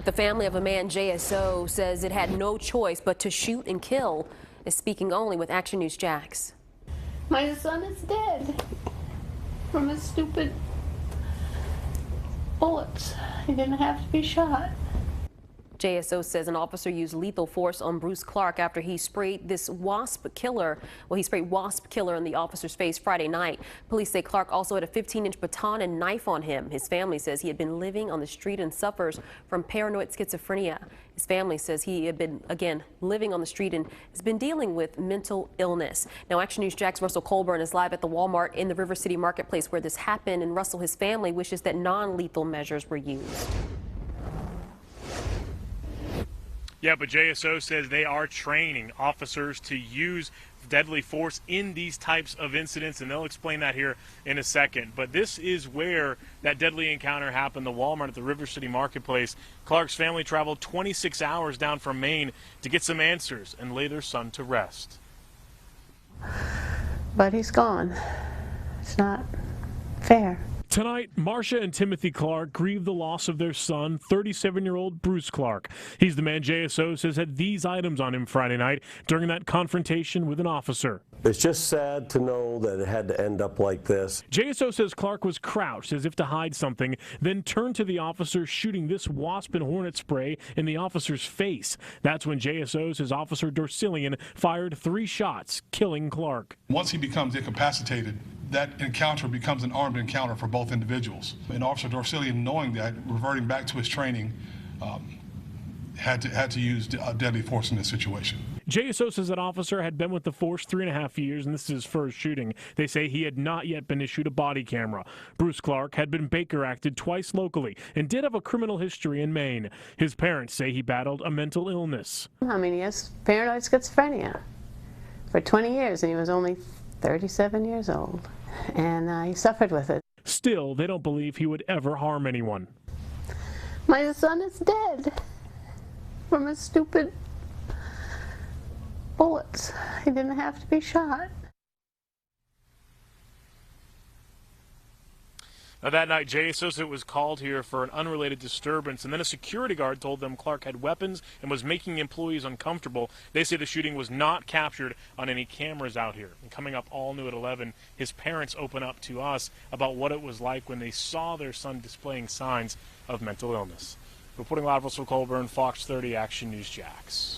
The family of a man JSO says it had no choice but to shoot and kill. Is speaking only with Action News Jax. My son is dead from his stupid bullets. He didn't have to be shot. JSO says an officer used lethal force on Bruce Clark after he sprayed this wasp killer. Well, he sprayed wasp killer in the officer's face Friday night. Police say Clark also had a 15-inch baton and knife on him. His family says he had been living on the street and suffers from paranoid schizophrenia. His family says he had been, again, living on the street and has been dealing with mental illness. Now, Action News Jax Russell Colburn is live at the Walmart in the River City Marketplace where this happened, and Russell, his family, wishes that non-lethal measures were used. Yeah, but JSO says they are training officers to use deadly force in these types of incidents, and they'll explain that here in a second. But this is where that deadly encounter happened, the Walmart at the River City Marketplace. Clark's family traveled 26 hours down from Maine to get some answers and lay their son to rest. But he's gone. It's not fair. Tonight, Marcia and Timothy Clark grieve the loss of their son, 37-year-old Bruce Clark. He's the man JSO says had these items on him Friday night during that confrontation with an officer. It's just sad to know that it had to end up like this. JSO says Clark was crouched as if to hide something, then turned to the officer, shooting this wasp and hornet spray in the officer's face. That's when JSO says Officer Dorcillian fired 3 shots, killing Clark. Once he becomes incapacitated, that encounter becomes an armed encounter for both individuals. And Officer Dorcillian, knowing that, reverting back to his training, had to use deadly force in this situation. JSO says that officer had been with the force 3.5 years, and this is his first shooting. They say he had not yet been issued a body camera. Bruce Clark had been Baker acted twice locally and did have a criminal history in Maine. His parents say he battled a mental illness. How many years? Paranoid schizophrenia for 20 years, and he was only 37 years old, and he suffered with it. Still, they don't believe he would ever harm anyone. My son is dead from his stupid bullets. He didn't have to be shot. Now, that night, JSO was called here for an unrelated disturbance, and then a security guard told them Clark had weapons and was making employees uncomfortable. They say the shooting was not captured on any cameras out here. And coming up all new at 11, his parents open up to us about what it was like when they saw their son displaying signs of mental illness. Reporting live, Russell Colburn, Fox 30 Action News Jax.